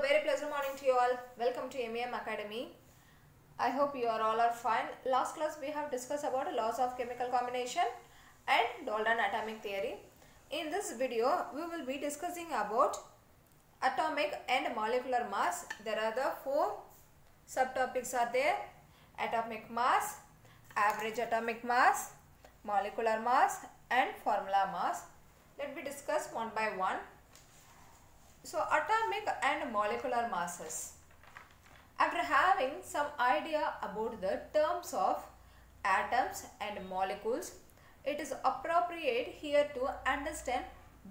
very pleasant morning to you all. Welcome to MEM Academy. I hope you are all fine. Last class we have discussed about laws of chemical combination and Dalton atomic theory. In this video we will be discussing about atomic and molecular mass. There are the four subtopics are there: atomic mass, average atomic mass, molecular mass and formula mass. Let me discuss one by one. So atomic and molecular masses. After having some idea about the terms of atoms and molecules, it is appropriate here to understand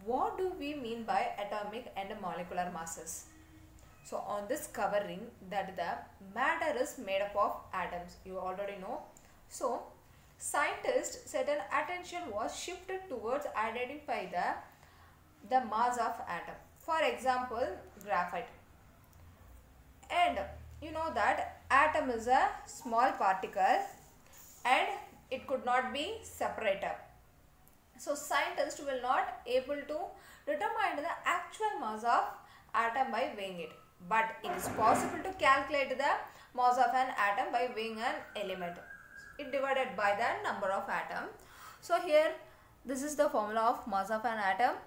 what do we mean by atomic and molecular masses. So on this covering that the matter is made up of atoms, you already know. So scientists certain attention was shifted towards identify the mass of atom. For example, graphite. And you know that atom is a small particle and it could not be separated. So scientists will not able to determine the actual mass of atom by weighing it. But it is possible to calculate the mass of an atom by weighing an element. It divided by the number of atoms. So here this is the formula of mass of an atom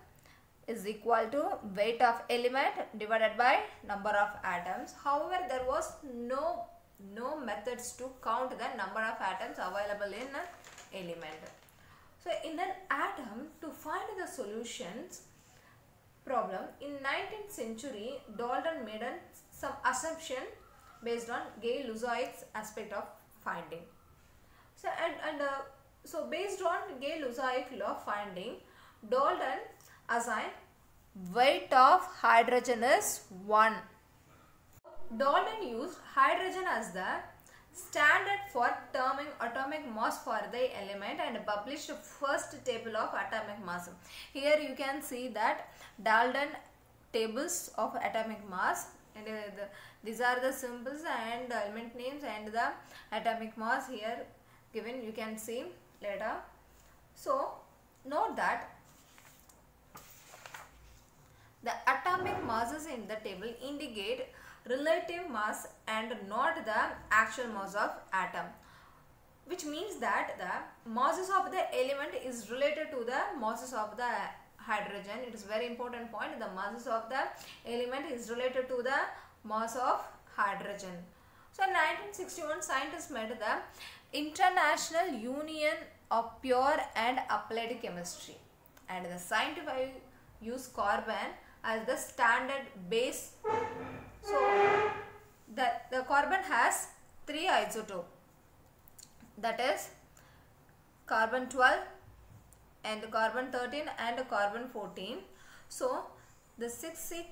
is equal to weight of element divided by number of atoms. However, there was no methods to count the number of atoms available in an element. So in an atom, to find the solutions problem in 19th century, Dalton made some assumption based on Gay-Lussac's aspect of finding. So based on Gay-Lussac law of finding, Dalton assigned weight of hydrogen is 1. Dalton used hydrogen as the standard for terming atomic mass for the element and published the first table of atomic mass. Here you can see that Dalton tables of atomic mass, and these are the symbols and the element names and the atomic mass here given, you can see later. So note that the atomic masses in the table indicate relative mass and not the actual mass of atom, which means that the masses of the element is related to the masses of the hydrogen. It is very important point. The masses of the element is related to the mass of hydrogen. So in 1961, scientists made the International Union of Pure and Applied Chemistry, and the scientific use carbon as the standard base. So the carbon has 3 isotopes, that is carbon 12 and carbon 13 and carbon 14. So the 6C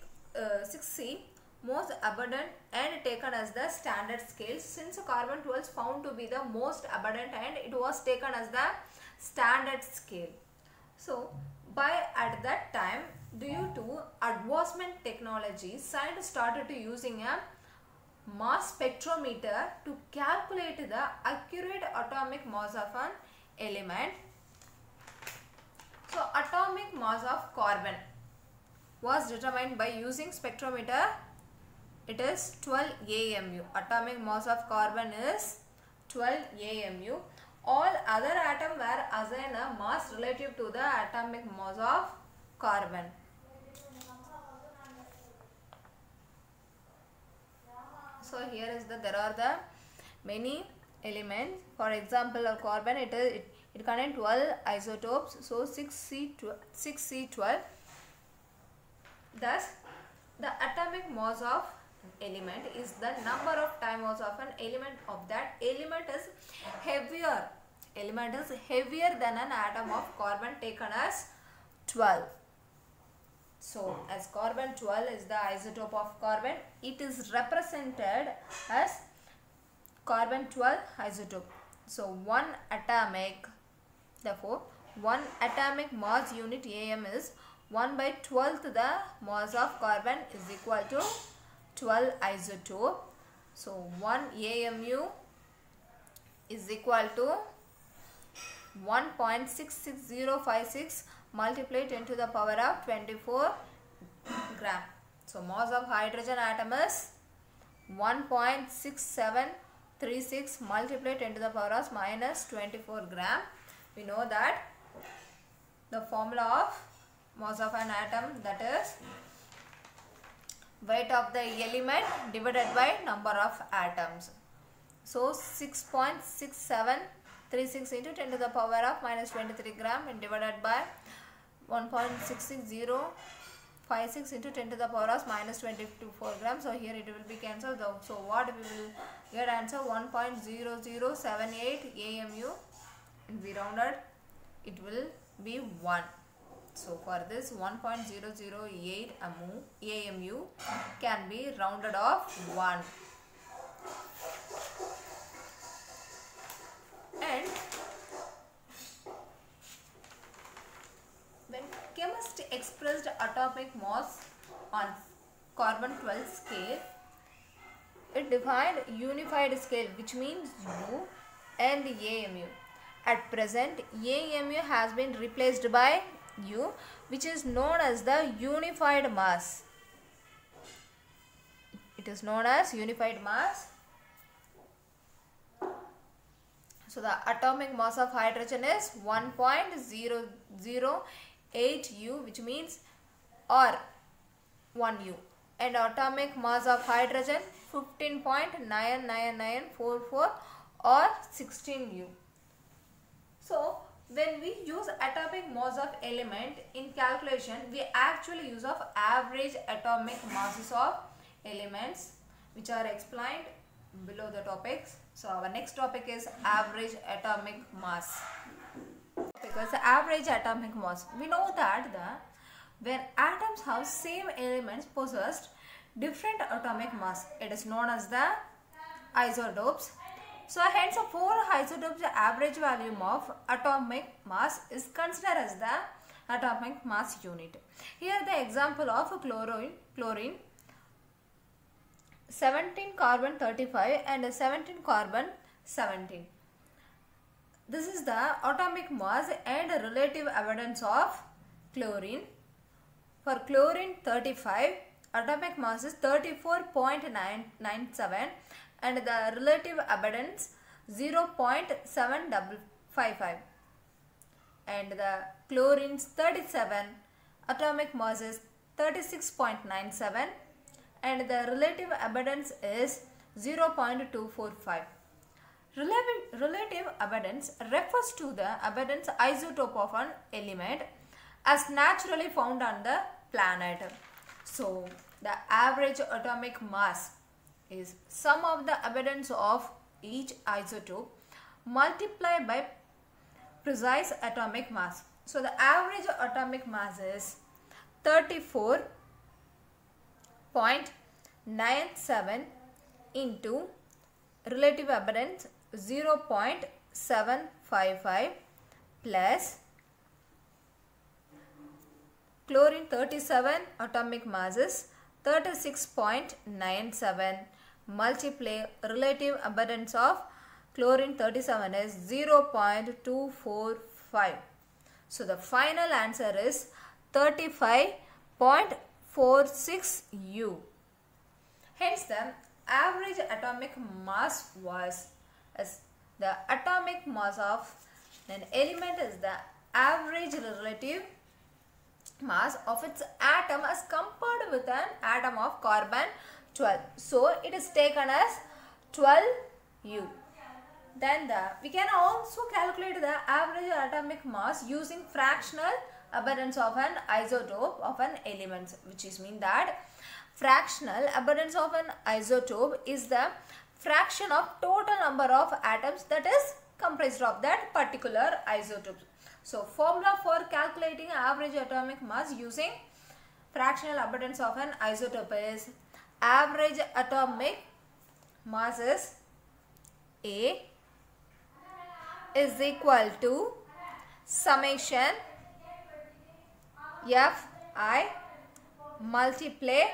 most abundant and taken as the standard scale, since carbon 12 is found to be the most abundant and it was taken as the standard scale. So at that time, due to advancement technology, scientists started to using a mass spectrometer to calculate the accurate atomic mass of an element. So atomic mass of carbon was determined by using spectrometer. It is 12 AMU. Atomic mass of carbon is 12 AMU. All other atoms were assigned a mass relative to the atomic mass of carbon. So here is there are the many elements. For example, of carbon it contains 12 isotopes. So 6C12. Thus, the atomic mass of element is the number of time mass of an element of that element is heavier. Element is heavier than an atom of carbon taken as 12. So as carbon 12 is the isotope of carbon, it is represented as carbon 12 isotope. So one atomic mass unit AM is 1 by 12th the mass of carbon is equal to 12 isotope. So 1 AMU is equal to 1.66056 multiplied 10 to the power of 24 gram. So mass of hydrogen atom is 1.6736 multiplied 10 to the power of minus 24 gram. We know that the formula of mass of an atom, that is weight of the element divided by number of atoms. So 6.6736 into 10 to the power of minus 23 gram and divided by 1.66056 into 10 to the power of minus 24 grams. So here it will be cancelled. So what we will get answer 1.0078 AMU, and we rounded, it will be 1. So for this 1.008 AMU can be rounded off 1. And when chemist expressed atomic mass on carbon-12 scale, it defined unified scale, which means U and AMU. At present, AMU has been replaced by U, which is known as the unified mass. It is known as unified mass. So the atomic mass of hydrogen is 1.008 U, which means or 1 U, and atomic mass of hydrogen 15.99944 or 16 U. So when we use atomic mass of element in calculation, we actually use of average atomic masses of elements, which are explained below the topics. So our next topic is average atomic mass. Because the average atomic mass, we know that when atoms have same elements possessed different atomic mass, it is known as the isotopes. So hence for isotopes, the average value of atomic mass is considered as the atomic mass unit. Here the example of chlorine 17 carbon 35 and 17 carbon 17. This is the atomic mass and relative abundance of chlorine. For chlorine 35, atomic mass is 34.997 and the relative abundance 0.755. And the chlorine 37, atomic mass is 36.97 and the relative abundance is 0.245. Relative abundance refers to the abundance isotope of an element as naturally found on the planet. So the average atomic mass is sum of the abundance of each isotope multiplied by precise atomic mass. So the average atomic mass is 34.97 into relative abundance 0.755 plus chlorine 37 atomic mass is 36.97 multiply relative abundance of chlorine 37 is 0.245. So the final answer is 35.46 U. Hence the average atomic mass was as the atomic mass of an element is the average relative mass of its atom as compared with an atom of carbon 12. So it is taken as 12 U. Then we can also calculate the average atomic mass using fractional abundance of an isotope of an element, which is mean that fractional abundance of an isotope is the fraction of total number of atoms that is comprised of that particular isotope. So formula for calculating average atomic mass using fractional abundance of an isotope is average atomic mass is A is equal to summation Fi multiply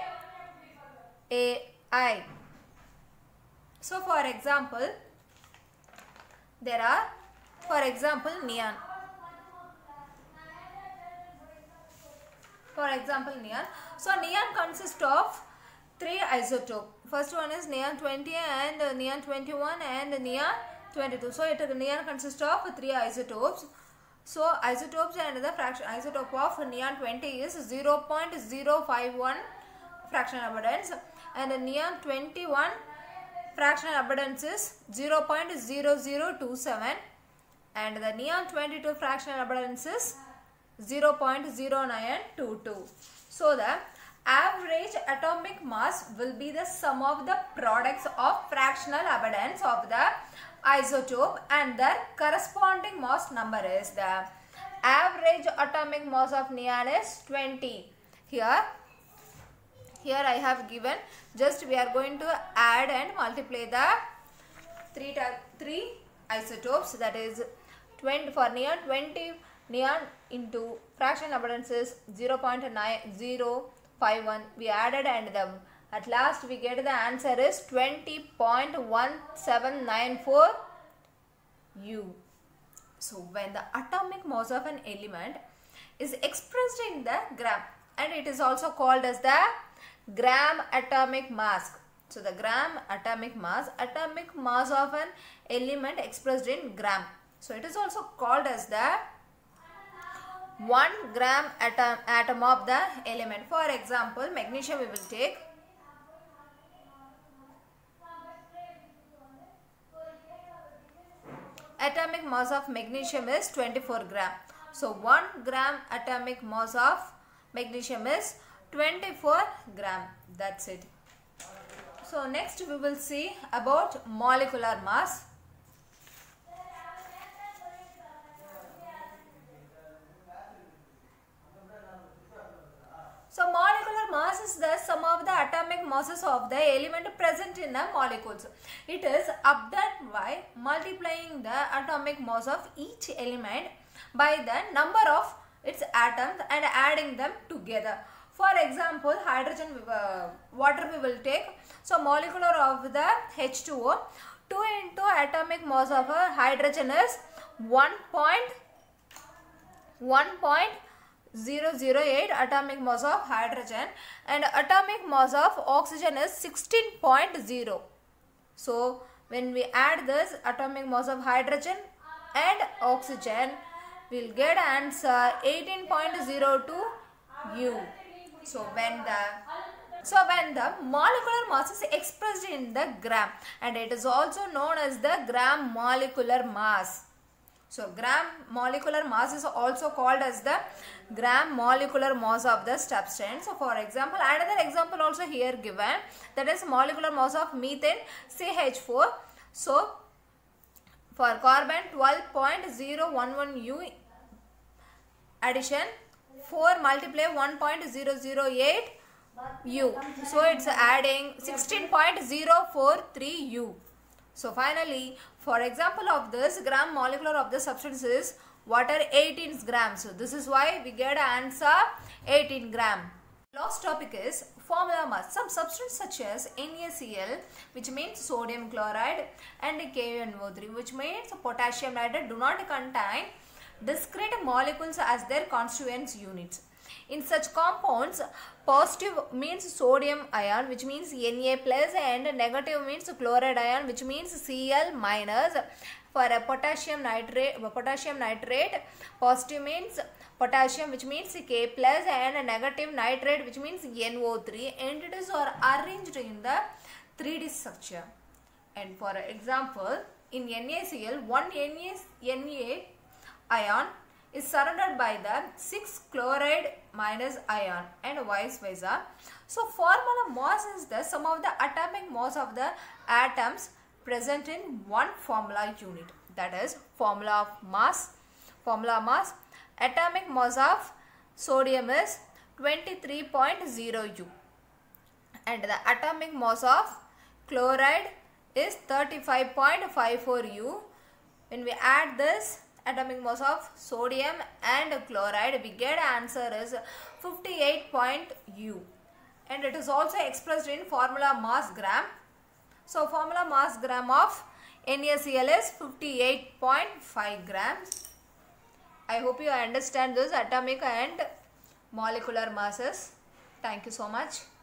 AI. So for example, there are neon. For example, neon. So neon consists of three isotopes. First one is neon 20 and neon 21 and neon 22. So neon consists of three isotopes. So isotopes and the fraction isotope of neon 20 is 0.051 fractional abundance, and neon 21 fractional abundance is 0.0027, and the neon 22 fractional abundance is 0.0922. So the average atomic mass will be the sum of the products of fractional abundance of the isotope and their corresponding mass number is the average atomic mass of neon is 20. Here I have given, just we are going to add and multiply the three isotopes, that is 20 for neon 20 neon into fractional abundance is 0.9051. We added and at last we get the answer is 20.1794 U. So when the atomic mass of an element is expressed in the gram, and it is also called as the gram atomic mass. So the gram atomic mass of an element expressed in gram. So it is also called as the 1 gram atom of the element. For example, magnesium we will take. Atomic mass of magnesium is 24 gram. So 1 gram atomic mass of magnesium is 24 gram. That's it. So next we will see about molecular mass. So molecular mass is the sum of the atomic masses of the element present in the molecules. It is obtained by multiplying the atomic mass of each element by the number of its atoms and adding them together. For example, hydrogen, water we will take. So molecular of the H2O, 2 into atomic mass of a hydrogen is 1.008 atomic mass of hydrogen, and atomic mass of oxygen is 16.0. So when we add this atomic mass of hydrogen and oxygen, we will get answer 18.02 U. So when the molecular mass is expressed in the gram, and it is also known as the gram molecular mass. So gram molecular mass is also called as the gram molecular mass of the substance. So for example, another example also here given, that is molecular mass of methane CH4. So for carbon 12.011 U addition 4 multiply 1.008 U. So it's adding 16.043 U. So finally, for example of this, gram molecular of the substance is water 18 grams. So this is why we get answer 18 gram. Last topic is formula mass. Some substance such as NaCl, which means sodium chloride, and KNO3, which means potassium nitrate, do not contain discrete molecules as their constituent units. In such compounds, positive means sodium ion, which means Na plus, and negative means chloride ion, which means Cl minus. For a potassium nitrate, positive means potassium, which means K plus, and negative nitrate, which means NO3. Entities are arranged in the 3D structure. And for example, in NaCl, one Na ion is surrounded by the 6 chloride minus ion, and vice versa. So formula mass is the sum of the atomic mass of the atoms present in one formula unit. That is formula of mass. Formula mass. Atomic mass of sodium is 23.0 U, and the atomic mass of chloride is 35.54 U. When we add this atomic mass of sodium and chloride, we get answer is 58 U, and it is also expressed in formula mass gram. So formula mass gram of NaCl is 58.5 grams. I hope you understand this atomic and molecular masses. Thank you so much.